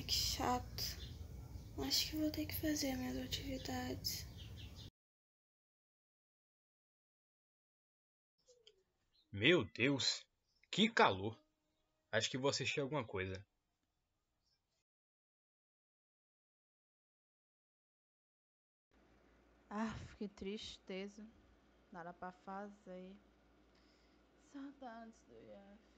Ai, que chato. Acho que vou ter que fazer minhas atividades. Meu Deus, que calor! Acho que vou assistir alguma coisa. Ah, que tristeza. Nada pra fazer. Saudades do IF.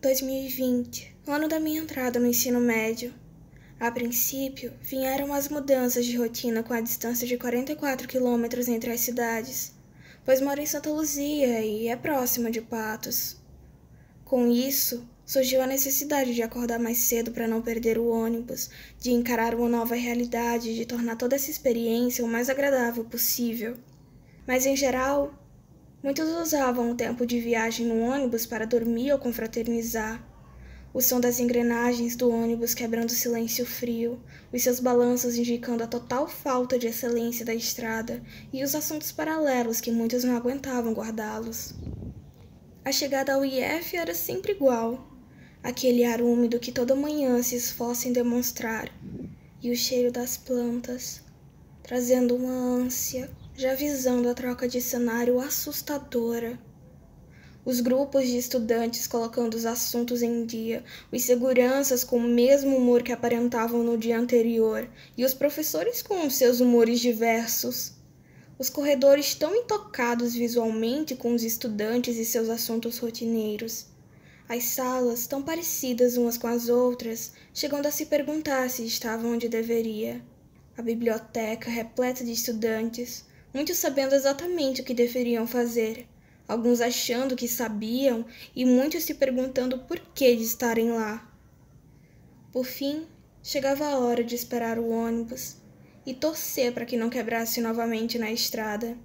(2020), ano da minha entrada no ensino médio. A princípio, vieram as mudanças de rotina com a distância de 44 quilômetros entre as cidades, pois moro em Santa Luzia e é próxima de Patos. Com isso, surgiu a necessidade de acordar mais cedo para não perder o ônibus, de encarar uma nova realidade e de tornar toda essa experiência o mais agradável possível. Mas, em geral, muitos usavam o tempo de viagem no ônibus para dormir ou confraternizar. O som das engrenagens do ônibus quebrando o silêncio frio, os seus balanços indicando a total falta de excelência da estrada e os assuntos paralelos que muitos não aguentavam guardá-los. A chegada ao IF era sempre igual, aquele ar úmido que toda manhã se esforça em demonstrar, e o cheiro das plantas, trazendo uma ânsia, já avisando a troca de cenário assustadora. Os grupos de estudantes colocando os assuntos em dia, os seguranças com o mesmo humor que aparentavam no dia anterior, e os professores com os seus humores diversos. Os corredores tão intocados visualmente com os estudantes e seus assuntos rotineiros. As salas tão parecidas umas com as outras, chegando a se perguntar se estavam onde deveria. A biblioteca repleta de estudantes, muitos sabendo exatamente o que deveriam fazer, alguns achando que sabiam e muitos se perguntando por que de estarem lá. Por fim, chegava a hora de esperar o ônibus e torcer para que não quebrasse novamente na estrada,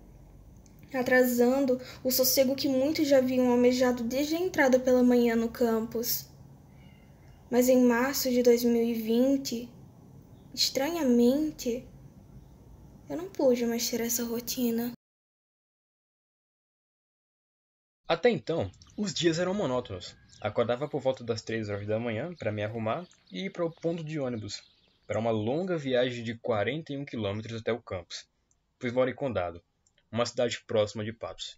atrasando o sossego que muitos já haviam almejado desde a entrada pela manhã no campus. Mas em março de 2020, estranhamente, eu não pude mais ter essa rotina. Até então, os dias eram monótonos. Acordava por volta das 3 horas da manhã para me arrumar e ir para o ponto de ônibus, para uma longa viagem de 41 quilômetros até o campus, pois moro em Condado, uma cidade próxima de Patos.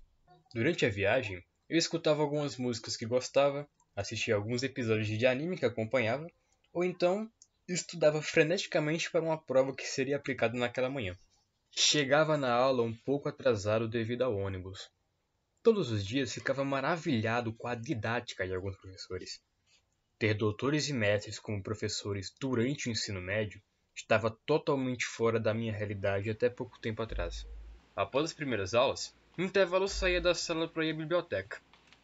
Durante a viagem, eu escutava algumas músicas que gostava, assistia alguns episódios de anime que acompanhava, ou então estudava freneticamente para uma prova que seria aplicada naquela manhã. Chegava na aula um pouco atrasado devido ao ônibus. Todos os dias ficava maravilhado com a didática de alguns professores. Ter doutores e mestres como professores durante o ensino médio estava totalmente fora da minha realidade até pouco tempo atrás. Após as primeiras aulas, no intervalo eu saía da sala para ir à biblioteca.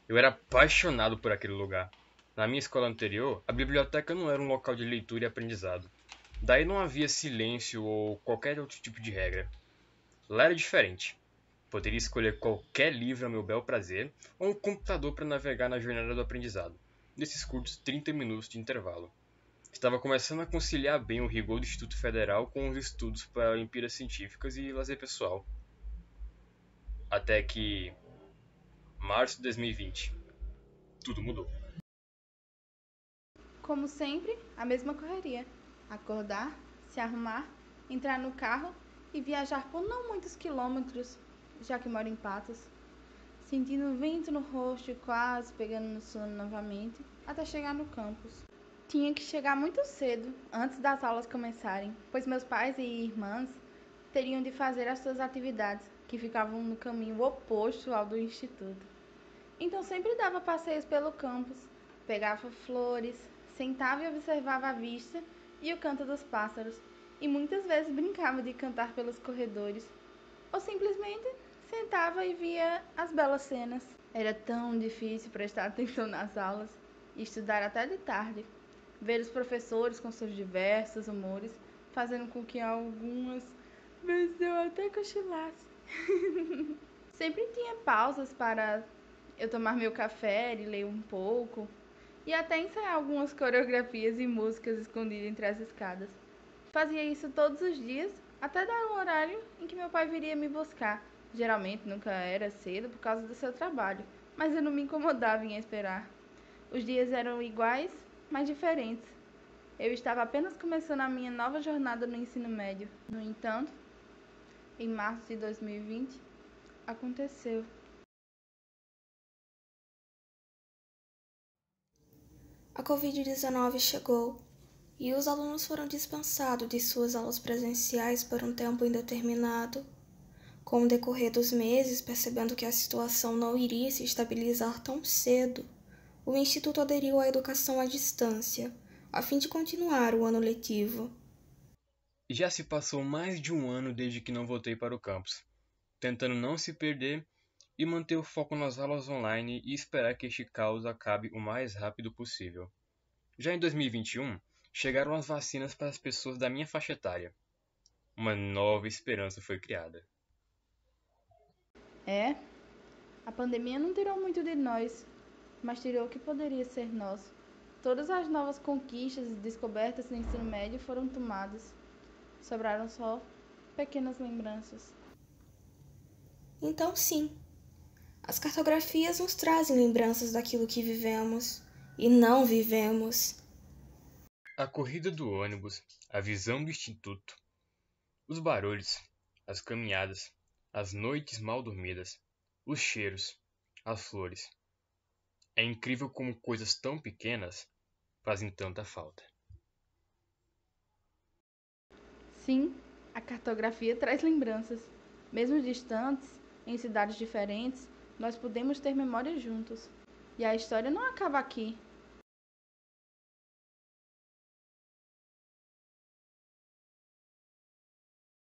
Eu era apaixonado por aquele lugar. Na minha escola anterior, a biblioteca não era um local de leitura e aprendizado. Daí não havia silêncio ou qualquer outro tipo de regra. Lá era diferente. Poderia escolher qualquer livro a meu bel prazer ou um computador para navegar na jornada do aprendizado, nesses curtos 30 minutos de intervalo. Estava começando a conciliar bem o rigor do Instituto Federal com os estudos para Olimpíadas Científicas e lazer pessoal. Até que, março de 2020, tudo mudou. Como sempre, a mesma correria. Acordar, se arrumar, entrar no carro e viajar por não muitos quilômetros, já que moro em Patos, sentindo o vento no rosto e quase pegando no sono novamente, até chegar no campus. Tinha que chegar muito cedo, antes das aulas começarem, pois meus pais e irmãs teriam de fazer as suas atividades, que ficavam no caminho oposto ao do instituto. Então sempre dava passeios pelo campus, pegava flores, sentava e observava a vista e o canto dos pássaros, e muitas vezes brincava de cantar pelos corredores, ou simplesmente sentava e via as belas cenas. Era tão difícil prestar atenção nas aulas e estudar até de tarde, ver os professores com seus diversos humores, fazendo com que algumas vezes eu até cochilasse. Sempre tinha pausas para eu tomar meu café e ler um pouco, e até ensaiar algumas coreografias e músicas escondidas entre as escadas. Fazia isso todos os dias, até dar o horário em que meu pai viria me buscar. Geralmente nunca era cedo por causa do seu trabalho, mas eu não me incomodava em esperar. Os dias eram iguais, mas diferentes. Eu estava apenas começando a minha nova jornada no ensino médio. No entanto, em março de 2020, aconteceu. A Covid-19 chegou e os alunos foram dispensados de suas aulas presenciais por um tempo indeterminado. Com o decorrer dos meses, percebendo que a situação não iria se estabilizar tão cedo, o Instituto aderiu à educação à distância, a fim de continuar o ano letivo. Já se passou mais de um ano desde que não voltei para o campus, tentando não se perder e manter o foco nas aulas online e esperar que este caos acabe o mais rápido possível. Já em 2021, chegaram as vacinas para as pessoas da minha faixa etária. Uma nova esperança foi criada. É, a pandemia não tirou muito de nós, mas tirou o que poderia ser nosso. Todas as novas conquistas e descobertas no ensino médio foram tomadas. Sobraram só pequenas lembranças. Então, sim, as cartografias nos trazem lembranças daquilo que vivemos e não vivemos. A corrida do ônibus, a visão do instituto, os barulhos, as caminhadas, as noites mal dormidas, os cheiros, as flores. É incrível como coisas tão pequenas fazem tanta falta. Sim, a cartografia traz lembranças. Mesmo distantes, em cidades diferentes, nós podemos ter memórias juntos. E a história não acaba aqui.